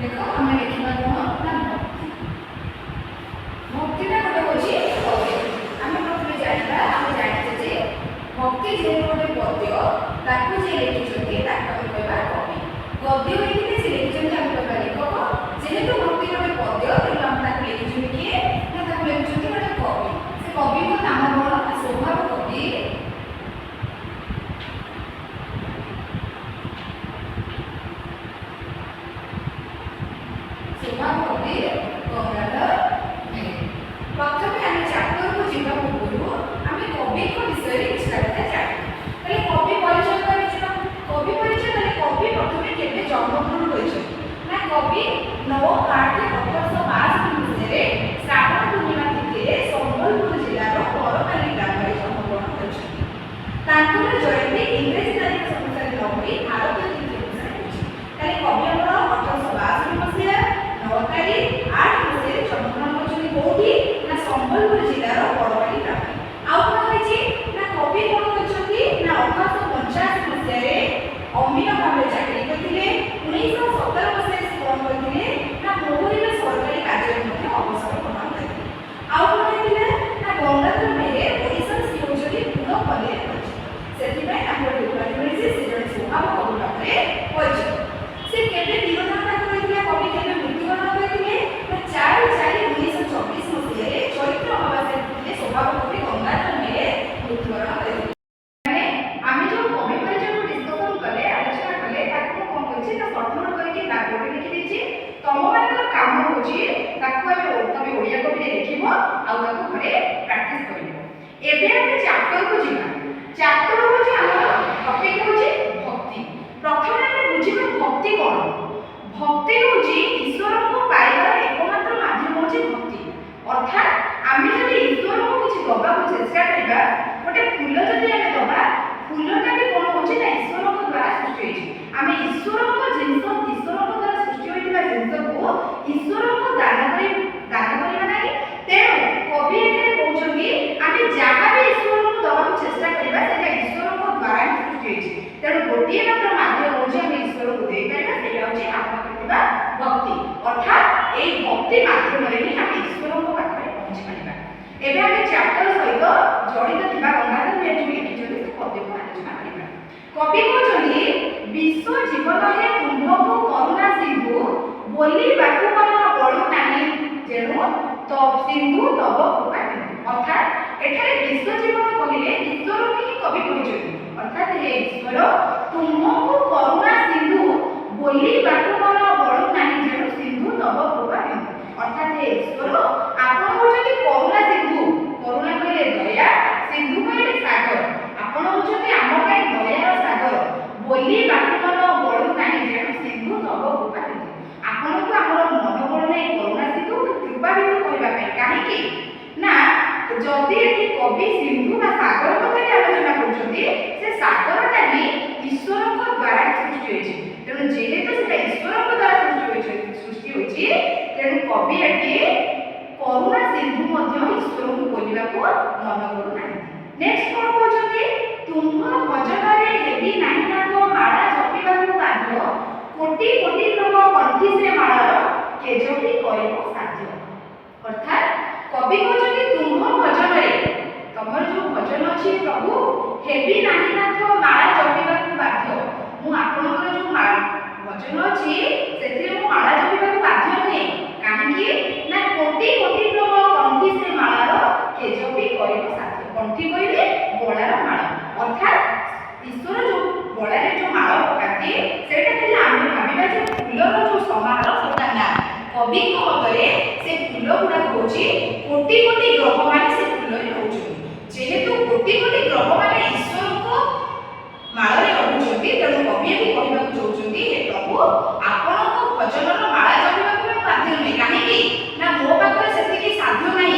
देख आम लिखा कौन ना भक्ति भक्तिटा गोटे हूँ पद्य आम प्रथम जानवा आम जानते जे भक्ति जेहेतु गोटे पद्य ताकू जे लिखिं कहवा कवि गद्य लिखिले से लिखिं आम कहवा लेखक जेहेतु भक्ति गोटे पद्य तेणु आम लिखिं किए ना लिखिं गोटे कवि से कवि नाम कौन स्वभाव कवि स्वभाव कवि गंगाधर मेघे प्रथम आम चैप्टर को जीवा पूर्व आम कवि विषय किसी कथा जाने कवि परिचय कवि परिचय कवि प्रथम केवे जन्मग्रहण ना कवि 9/8/1852 मसीह श्रावण पूर्णिमा तिथि संबलपुर जिलार बरपाली ग्राम में जन्मग्रहण कर जयंती इंग्रेजी तारीख अनुसार नई भारतीय तिथि अनुसार कवि आम 1852 मसीह 9 तारीख 8 मसीह जन्मग्रहण कौटी ना संबलपुर जिलार बरपाली ग्राम आउ कौन ना कवि कौन कर ना 1885 मसीह अमीन भाव चाकरी करते 1917 मसीह से कौन करते ना मोहरी में सरकारी कार्य अवसर ग्रहण करते आउ कौन ना गंगाधर मेघे ओडिशा शिवचरी पूर्ण पदे से स्वभाव कवि भाव में परिचय से केवे तीरथांता करथिले कवि केवे मृत्युवरण करथिले 4/4/1924 मसीह चैत्र अमावास्या तिथि स्वभाव कवि गंगाधर मेघे मृत्युवरण करथिले माने आमे जो कवि परिचय को डिस्कशन कले आलोचना कले ताको कोन कहछि ना शॉर्ट नोट करके बोर्ड लिखि देछि तम मानकर काम होछि ताको तमे ओडिया कवि लिखिबो आ ताको घरे प्रैक्टिस करिबो एबे हम चैप्टर को जिमा चैप्टर होछि हमर टॉपिक होछि भक्ति प्रथम हम बुझिबो भक्ति कोन भक्ति होछि ईश्वर को पाइबार एकमात्र माध्यम होछि भक्ति अर्थात आमे जदि ईश्वर को किछि दबा को चेष्टा करिबा गोटे फूल जदि आमे दबा फूलटा भी कोन होछि ना ईश्वर को द्वारा सृष्टि होछि आमे ईश्वर को जिंस ईश्वर को द्वारा सृष्टि होइतिबा जिंस को ईश्वर को दान करिबा नाही तेणु कवि एथे कहउछन्ती आमे जहा भी ईश्वर को दबा को चेष्टा करिबा सेटा ईश्वर को द्वारा सृष्टि होछि तेणु गोटिए मात्र माध्यम होछि आमे ईश्वर को देई परिबा सेटा होछि आपण करथिबा भक्ति अर्थात एई भक्ति माध्यम रे ही आमे ईश्वर को पाखरे पहुंची परिबा एबे आमे चैप्टर सहित जड़ित थिबा गंगाधर मेघे लिखिछन्ती से पद्य को आलोचना करिबा कवि कहउछन्ती विश्व जीवन हे तुम्भको करुणा सिंधु बोली बाकु मन बळु नाही जेणु तो सिंधु तब कृपा अर्थात एठारे विश्व जीवन कहिले ईश्वर के कवि कहउछन्ती अर्थात हे ईश्वर तुम्भको करुणा सिंधु बोली बाकु मन बळु नाही जेणु सिंधु तब कृपा अर्थात हे ईश्वर आपण होछन्ती करुणा सिंधु करुणा कहिले दया सिंधु कहिले सागर आपण होछन्ती आम पय दयार सागर बोली बाकु मन बळु नाही जेणु सिंधु तब कृपा आपण को हमर मन बळ नै करुणा सिंधु कृपा बिंदु कहबा पय काहे कि ना जदि एठी कवि सिंधु बा सागर कथा आलोचना करछन्ती से सागरटा ही ईश्वर को द्वारा सृष्टि होइछि तेणु जेहेतु सेटा ईश्वर को द्वारा सृष्टि होइछि तेणु कवि एठी करुणा सिंधु मध्य ईश्वर को बोलिबा को मन करू नाही नेक्स्ट कोन कहछन्ती तुम भजन रे हेबी नाही ना तो माळा जपिबा को बाध्य कोटि कोटि लोक कंठी से माळा के जपि करिबो साध्य अर्थात कवि कहछन्ती तुम भजन रे तमर जो भजन अछि प्रभु हेबी नाही ना तो माळा जपिबा को बाध्य मु आपनकर जो भजन अछि सेथिरे मु माळा जपिबा को बाध्य नै काहे कि ना कोटि कोटि लोक कंठी से माळा के जपि करिबो साध्य कंठी कइले गळार माळा अर्थात ईश्वर जो गळारे जो माळ पकाती सेटा खाली आमे भाबिबा जे फूलर जो समाहार सेटा ना कवि को मतरे से फूल गुडा होची कोटि कोटि ग्रह माने से फूल रे होची जेहेतु कोटि कोटि ग्रह माने ईश्वर को माळ रे होचोती तेणु कवि भी कहबा को चाहउचंती हे प्रभु आपण को भजन रो माळा जपिबा को बाध्य नै काहे कि ना मो पाखरे सेति की साध्य नै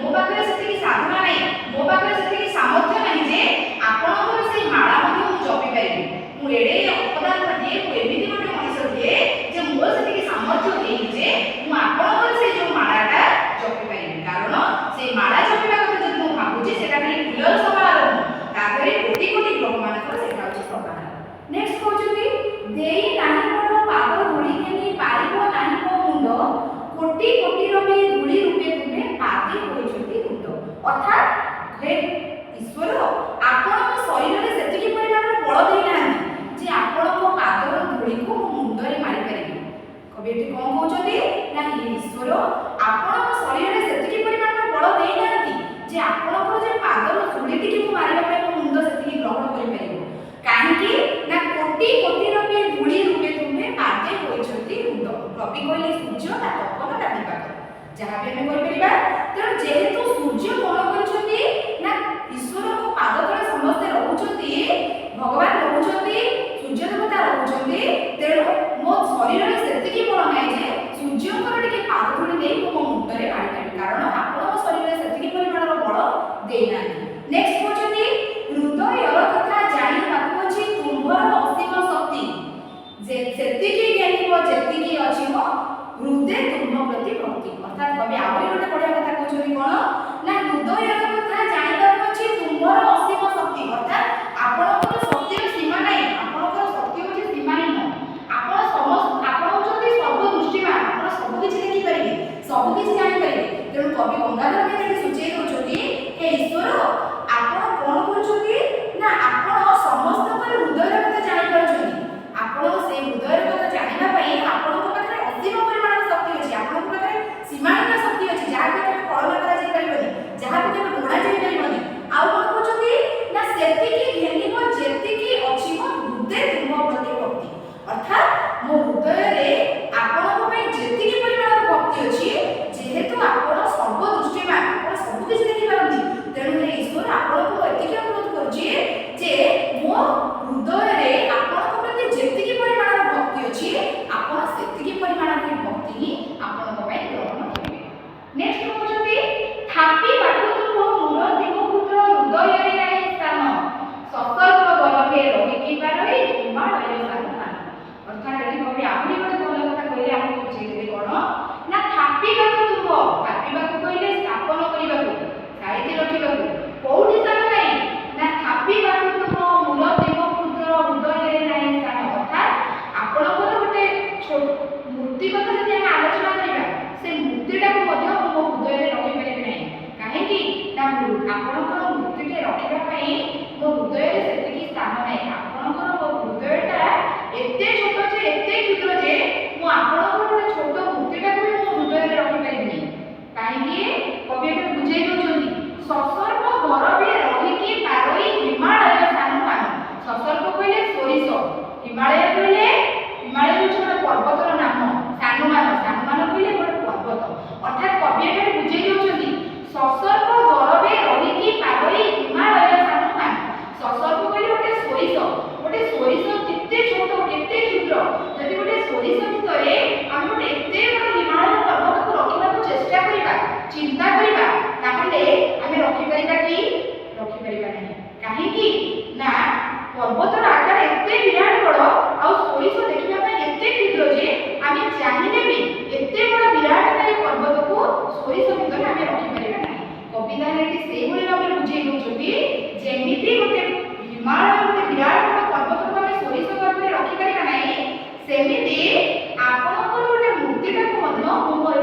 मो पाखरे सेति की साधना नै मो पाखरे सेति की सामर्थ्य नै जे आपण को से माळा मध्ये मु जपि पाइबी मु एडे अपदार्थ दिए मु एमिति गोटे मनुष्य दिए जे मोर सेति की सामर्थ्य नै जे मु आपण को से जो माळाटा जपि पाइबी कारण से माळा जपिबा कथा जदि मु भाबुची सेटा खाली फूलर समारोह ताकरे कोटि कोटि ग्रह मानकर सेटा होची समारोह नेक्स्ट कहउचंती देई नाही मोर पाद धुली केनी पारिबो अर्थात हे ईश्वर आपण शरीर में सेतिकी परिमाण बल देई नांती जे आपण पादर धूली को मुंडरे मारी परिबे कवि एठी कोन कहउछथि ना हे ईश्वर आपण शरीर में सेतिकी परिमाण बल देई नांती जे आपण जे पादर धूली टिके को मारिबा पय मुंड सेतिकी ग्रहण करि परिबो काहेकि ना कोटि कोटि रुपे धूली रूपे तुमे पादे होइछथि मुंड कवि कहले सूर्य ना तपन ना दीपक जहाँ भी हमें करिबा तेणु जेहेतु सूर्य कोन करछथि ना ईश्वर को पाद तले समस्त रहउछथि भगवान रहउछथि सूर्य देवता रहउछथि तेणु मो शरीर रे सेतिकी बल नै जे सूर्यंकर टिके पाद धूली नै मो मुंडरे मारि पारि कारण आपण शरीर रे सेतिकी परिमाणर बल देई ना नेक्स्ट कहछथि हृदयर कथा जानि पाखु अछि तुम्भर असीम शक्ति जे सेतिकी ज्ञानी जेतिकी अछि मो हृदय तुम प्रति भक्ति अर्थात कवि आउरी गोटे बढ़िया कथा कहछथि कोन ना हृदयर कथा जानिबा अछि तुमर असीम शक्ति अर्थात आपनकर शक्तिर सीमा नै आपनकर शक्ति होछि सीमाहीन आपण समस्त आपण होछथि सर्व दृष्टिमान आपण सब किछि देखि परिबे सब किछि जानि परिबे तेणु कवि गंगाधर मेहर सूचय दोछथि हे ईश्वर आपण कोन करछथि ना आपण समस्तकर हृदयर कथा जानि परछथि आपण से हृदयर कथा जानिबा पई आपनक पाखरे असीम परिमाण शक्ति अछि आपनक पाखरे सीमाहीन शक्ति अछि जहा के केबे कल्पना करा जाय परिबनि जहा के केबे गुणा जाय परिबनि आ कोन कहछथि ना सेतिकी घेनिबो जेतिकी अछि मो हृदय तुम प्रति भक्ति अर्थात मो हृदय रे आपनक पई जेतिकी परिमाण भक्ति अछि जेहेतु आपण सर्व दृष्टिमान आपण सब किछि देखि पारंती तेणु हे ईश्वर आपनक एतिकी अनुरोध करछि जे मो हृदय रे आपनक प्रति जेतिकी परिमाण भक्ति अछि आपण सेतिकी परिमाण भक्ति ही आपनक पई ग्रहण करिवे नेक्स्ट कहछथि थापी बाटु तुम मूल दिगपुत्र हृदय रे नाही स्थान सकल्प गलभे रहि कि पारई हिमालय स्थान अर्थात एठी कवि आहुरी गोटे भल कथा कहले हमहु बुझेइ देबे कोन ना थापी बाटु कहले स्थापन करिबाकू साइति रखिबाकू कोउठी स्थान नै ना थापी बाटु तुम मूल दिगपुत्र हृदय रे नाही स्थान अर्थात आपनकर गोटे मूर्ति कथा जदि हम आलोचना करिबा से मूर्तिटा को मध्य मो हृदय रे रखि परिबे नै काहेकि ना आपनकर मूर्तिटे रखिबा पई मो हृदय रे सेतिकी स्थान नै आपनकर मो हृदयटा एते छोट जे एते क्षुद्र जे मो आपनकर गोटे छोट मूर्तिटा को मो हृदय रे रखि परिबे नै काहेकि कवि एटा बुझेइ दोछथि ससर्प गरबे रहि कि पारई हिमालय स्थान मान ससर्प कहले सोरिष हिमालय कहले हिमालय होछ गोटे पर्वतर नाम सानुमान कहले गोटे पर्वत अर्थात कवि एटा बुझेइ दोछथि ससर्प गरबे रहि कि पारई हिमालय स्थान मान ससर्प कहले गोटे सोरिष केते छोट केते क्षुद्र जदि गोटे सोरिष भितरे हम गोटे एते बड़ हिमालय पर्वत को रखिबा को चेष्टा करिबा चिंता करिबा ताहले आमे रखि परिबा कि रखि परिबा नै काहेकि ना पर्वतर आकार एते विराट बड़ आ सोरिष देखिबा पय एते क्षुद्र जे आमे चाहिले भी एते बड़ विराटकारी पर्वत को सोरिष भितरे आमे रखि परिबा नै कविता रे सेही भली भाबरे बुझेइ दोछथि जेमिति गोटे हिमालय गोटे विराट बड़ पर्वत को आमे सोरिष गर्भरे रखि परिबा नै सेमिति आपनकर गोटे मूर्तिटा को मध्य मोर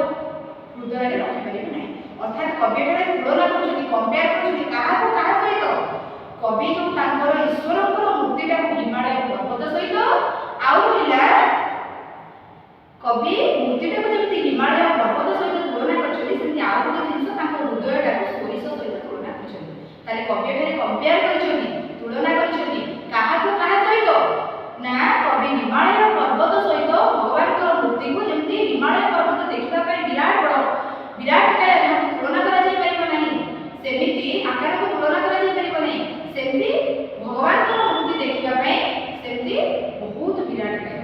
हृदय रे रखि परिबा नै अर्थात कवि एटा तुलना करछथि कंपेयर करछथि काहा को काहा सहित कवि जो तांकर ईश्वरकर मूर्तिटा को हिमालय पर्वत सहित आउ हिला कवि मूर्तिटा को जेमति हिमालय पर्वत सहित तुलना करछथि सेमति आउ गोटे जिंस तांकर हृदयटा को सोरिष सहित तुलना करछथि ताले कवि एटा कंपेयर करछथि तुलना करछथि काहा को काहा सहित ना कवि हिमालय पर्वत सहित भगवान को मूर्ति को जेमति हिमालय पर्वत देखिबा पय विराट बड़ विराट काय हम तुलना करा जाय परिबो नाही सेमिति आकार को तुलना करा जाय परिबो नाही सेमिति भगवान को मूर्ति देखिबा पय सेमिति बहुत विराट काय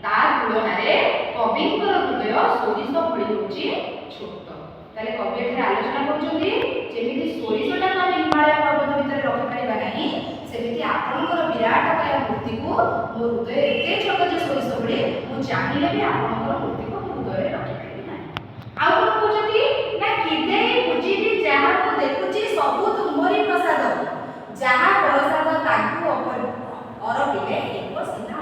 ता तुलना रे कविंकर हृदय सोरिष भଳି होची छोट ताले कवि एठारे आलोचना करछथि जेमिति सोरिषटा हम हिमालय पर्वत भितर रखि परिबा नाही सेमिति आपनकर विराट काय मूर्ति को मो हृदय एते छोट जे सोरिष भଳି मु चाहिले भी आपनकर मूर्ति को हृदय रे रखि परिबा नाही आ कोन कहछथि ना किदे बुझिबी जहा को देखुची सब तुमरी प्रसाद जहा प्रसाद ताकू अरबिले एक सीधा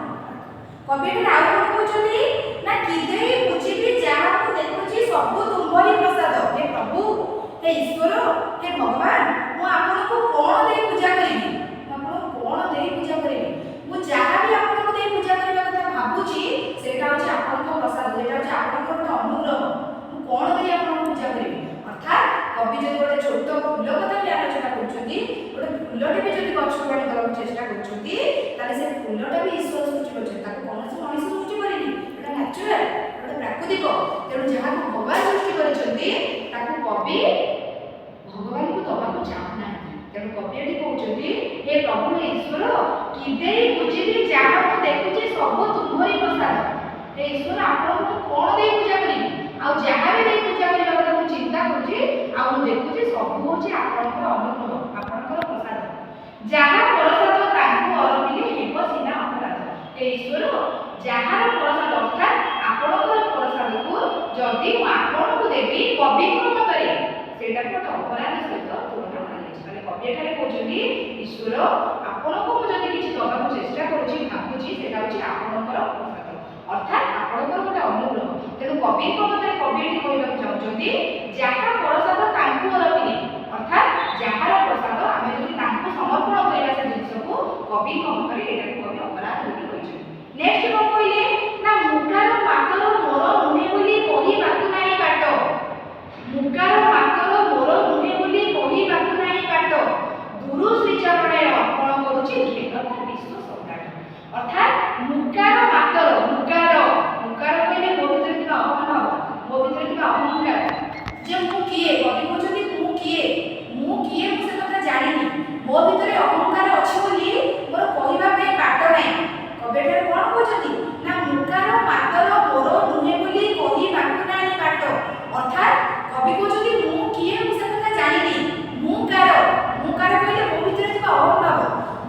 कवि एठारे आ कोन कहछथि ना किदे बुझिबी जहा को देखुची सब तुमरी प्रसाद हे प्रभु हे ईश्वर हे भगवान ପ୍ରାକୃତିକ ତେଣୁ ଯାହାକୁ ଭଗବାନ ସୃଷ୍ଟି କରିଛନ୍ତି ତାକୁ କବି ଭଗବାନଙ୍କୁ ଦବାକୁ ଚାହୁଁନାହାନ୍ତି। ତେଣୁ କବି ଏଠି କହୁଛନ୍ତି ହେ ପ୍ରଭୁ ହେ ଈଶ୍ୱର କିଦେଇ ବୁଝିବି ଯାହା ମୁଁ ଦେଖୁଛି ସବୁ ତୁମରି ପ୍ରସାଦ। ହେ ଈଶ୍ୱର ଆପଣଙ୍କୁ ମୁଁ କଣ ଦେଇ ପୂଜା କରିବି ଆଉ ଯାହା ବି ଦେଇ ପୂଜା କରିବା କଥା ମୁଁ ଚିନ୍ତା କରୁଛି ଆଉ ମୁଁ ଦେଖୁଛି ସବୁ ହେଉଛି ଆପଣଙ୍କର ଅନୁଗ୍ରହ ଆପଣଙ୍କର ପ୍ରସାଦ। ଯାହା ପ୍ରସାଦ ତାଙ୍କୁ ଅରପିଲେ ହେବ ସିନା ଅପରାଧ। ହେ ଈଶ୍ୱର ଯାହାର ପ୍ରସାଦ ଅର୍ଥାତ୍ ଆପଣଙ୍କର ପ୍ରସାଦକୁ ଯଦି ମୁଁ ଆପଣଙ୍କୁ ଦେବି କବିଙ୍କ ମତରେ ସେଇଟାକୁ ଗୋଟେ ଅପରାଧ ସହିତ ତୁଳନା କରାଯାଇଛି। ତାହେଲେ କବି ଏଠାରେ କହୁଛନ୍ତି ଈଶ୍ୱର ଆପଣଙ୍କୁ ମୁଁ ଯଦି କିଛି ଦେବାକୁ ଚେଷ୍ଟା କରୁଛି ଭାବୁଛି ସେଇଟା ହେଉଛି ଆପଣଙ୍କର ପ୍ରସାଦ ଅର୍ଥାତ୍ ଆପଣଙ୍କର ଗୋଟେ ଅନୁଗ୍ରହ। ତେଣୁ କବିଙ୍କ ମତରେ କବି ଏଠି କହିବାକୁ ଚାହୁଁଛନ୍ତି ଯାହା ପ୍ରସାଦ ତାଙ୍କୁ ଅରପିଲେ ଅର୍ଥାତ୍ ଯାହାର ପ୍ରସାଦ ଆମେ ଯଦି ତାଙ୍କୁ ସମର୍ପଣ କରିବା ସେ ଜିନିଷକୁ କବିଙ୍କ ମତରେ ଏଇଟାକୁ କବି ଅପରାଧ ବୋଲି କହିଛନ୍ତି। ନେକ୍ସଟ କଣ କହିଲେ ନା ମୁକାର ମାତର ମୋର ନୁହେଁ ବୋଲି କହିବାକୁ ନାହିଁ ବାଟ। ମୁକାର ମାତର ମୋର ନୁହେଁ ବୋଲି କହିବାକୁ ନାହିଁ ବାଟ ଗୁରୁ ଶ୍ରୀଚରଣେ ଅର୍ପଣ କରୁଛି ଘେନତା ବିଶ୍ୱ ସମ୍ରାଟ। ଅର୍ଥାତ୍ ମୁକାର ମାତର ମୁକାର ମୁକାର କହିଲେ ମୋ ଭିତରେ ଥିବା ଅହଂଭାବ ମୋ ଭିତରେ ଥିବା ଅହଂକାର ଯେ ମୁଁ କିଏ କବି କହୁଛନ୍ତି ମୁଁ କିଏ ମୁଁ ସେ କଥା ଜାଣିନି ମୋ ଭିତରେ ଅହଂକାର ଅଛି ବୋଲି ମୋର କହିବା ପାଇଁ ବାଟ ନାହିଁ। କବି ଏଠାରେ କଣ କହୁଛନ୍ତି ନା ମୁକାର ମାତର ମୋର ନୁହେଁ ବୋଲି କହିବାକୁ ନାହିଁ ବାଟ ଅର୍ଥାତ୍ କବି କହୁଛନ୍ତି ମୁଁ କିଏ ମୁଁ ସେ କଥା ଜାଣିନି ମୁଁ କାର କହିଲେ ମୋ ଭିତରେ ଥିବା ଅହଂଭାବ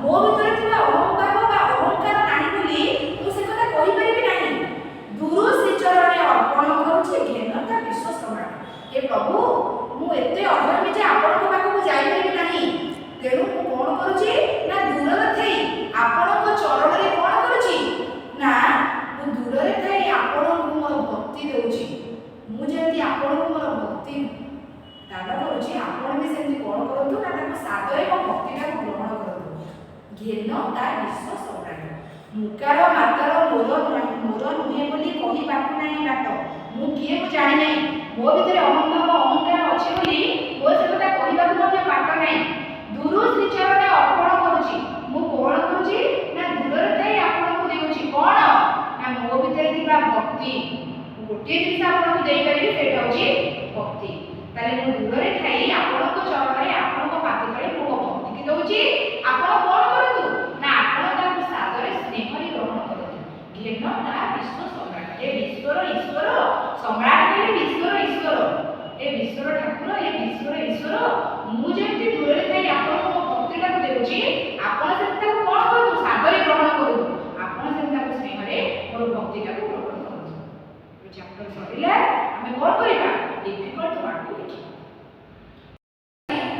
ମୋ ଭିତରେ ଥିବା ଅହଂଭାବ ବା ଅହଂକାର ନାହିଁ ବୋଲି ମୁଁ ସେ କଥା କହିପାରିବି ନାହିଁ। ଗୁରୁ ଶ୍ରୀଚରଣେ ଅର୍ପଣ କରୁଛି ଘେନତା ବିଶ୍ୱ ସମ୍ରାଟ। ହେ ପ୍ରଭୁ ମୁଁ ଏତେ ଅଧର୍ମୀ ଯେ ଆପଣଙ୍କ ପାଖକୁ ଯାଇପାରିବି ନାହିଁ ତେଣୁ ମୁଁ କଣ କରୁଛି ନା ଦୂରରେ ଥାଇ ଆପଣଙ୍କ ଚରଣରେ କଣ କରୁଛି ନା ମୁଁ ଦୂରରେ ଥାଇ ଆପଣଙ୍କୁ ମୋର ଭକ୍ତି ଦେଉଛି। ମୁଁ ଯେମିତି ଆପଣଙ୍କୁ ମୋର ଭକ୍ତି ଦାନ କରୁଛି ଆପଣ ବି ସେମିତି କଣ କରନ୍ତୁ ନା ତାକୁ ସାଦରେ ମୋ ଭକ୍ତିଟାକୁ ଗ୍ରହଣ କରନ୍ତୁ। ଘେନତା ବିଶ୍ୱ ସମ୍ରାଟ ମୁକାର ମାତର ମୋର ନୁହେଁ ବୋଲି କହିବାକୁ ନାହିଁ ବାଟ ମୁଁ କିଏ ମୁଁ ଜାଣି ନାହିଁ ମୋ ଭିତରେ ଅହଂଭାବ ଅହଂକାର ଅଛି ବୋଲି ମୋ ସେ କଥା କହିବାକୁ ମଧ୍ୟ ବାଟ ନାହିଁ। ଗୁରୁ ଶ୍ରୀଚରଣେ ଅର୍ପଣ କରୁଛି ମୁଁ କଣ କରୁଛି ନା ଦୂରରେ ଥାଇ ଆପଣଙ୍କୁ ଦେଉଛି କଣ ନା ମୋ ଭିତରେ ଥିବା ଭକ୍ତି ଗୋଟିଏ ଜିନିଷ ଆପଣଙ୍କୁ ଦେଇପାରିବି ସେଇଟା ହେଉଛି ଭକ୍ତି। ତାହେଲେ ମୁଁ ଦୂରରେ ଥାଇ ଆପଣଙ୍କ ଚରଣରେ ଆପଣଙ୍କ ପାଦ ତଳେ ମୋ ଭକ୍ତିକି ଦଉଛି ଆପଣ କଣ କରନ୍ତୁ ନା ଆପଣ ତାକୁ ସାଦରେ ସ୍ନେହରେ ଗ୍ରହଣ କରନ୍ତୁ। ଘେନତା ବିଶ୍ୱ ସମ୍ରାଟ ଏ ବିଶ୍ୱର ଈଶ୍ୱର ସମ୍ରାଟ କହିଲେ ବିଶ୍ୱର ଈଶ୍ୱର ଏ ବିଶ୍ୱର ଠାକୁର ଏ ବିଶ୍ୱର ଈଶ୍ୱର ମୁଁ ଯେମିତି ଦୂରରେ ଥାଇ ଆପଣଙ୍କୁ ମୋ ଭକ୍ତିଟାକୁ ଦେଉଛି ଆପଣ ସେମିତି ତାକୁ କଣ କରନ୍ତୁ ସାଦରେ ଗ୍ରହଣ କରନ୍ତୁ ଆପଣ ସେମିତି ତାକୁ ସ୍ନେହରେ ମୋର ଭକ୍ତିଟାକୁ ଗ୍ରହଣ କରନ୍ତୁ। ଚାପ୍ଟର ସରିଲା ଆମେ କଣ କରିବା ଡିଫିକଲ୍ଟ ୱାର୍ଡକୁ ଦେଖିବା।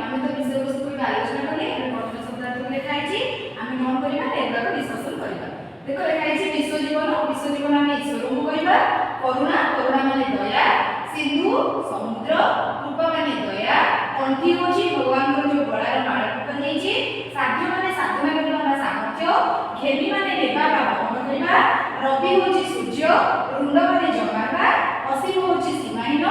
ଆମେ ତ ବିଷୟବସ୍ତୁ ଆଲୋଚନା କଲେ ଆମେ କଠିନ ଶବ୍ଦାର୍ଥ ଲେଖା ହେଇଛି ଆମେ କଣ କରିବା ଏଗୁଡ଼ାକ ଡିସ୍କସନ୍ କରିବା। ଦେଖ ଲେଖା ହେଇଛି ବିଶ୍ୱଜୀବନ ଆମେ ଈଶ୍ୱରଙ୍କୁ କହିବା କରୁଣା ମାନେ ଦୟା ସିନ୍ଧୁ ସମୁଦ୍ର କୃପା ମାନେ ଦୟା କଣ୍ଠି ହେଉଛି ଭଗବାନଙ୍କର ଯୋଉ ଗଳାର ମାଳ ପକାଯାଇଛି ସାଧ୍ୟ ମାନେ ସାଧନା କରିବା ବା ସାମର୍ଥ୍ୟ ଘେନି ମାନେ ନେବା ବା ବହନ କରିବା ରବି ହେଉଛି ସୂର୍ଯ୍ୟ ରୁଣ୍ଡ ମାନେ ଜମାଇବା ଅସୀମ ହେଉଛି ସୀମାହୀନ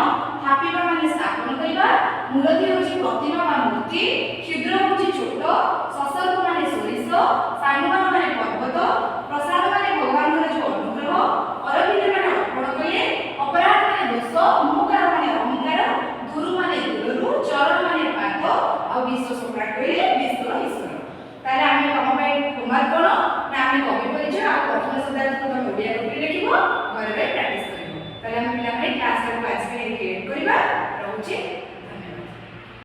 ଥାପିବା ମାନେ ସ୍ଥାପନ କରିବା ମୂଳଧି ହେଉଛି ପ୍ରତିମା ବା ମୂର୍ତ୍ତି କ୍ଷୁଦ୍ର ହେଉଛି ଛୋଟ ସସର୍ଗ ମାନେ ସୋରିଷ ସାନୁମାନ ମାନେ ପର୍ବତ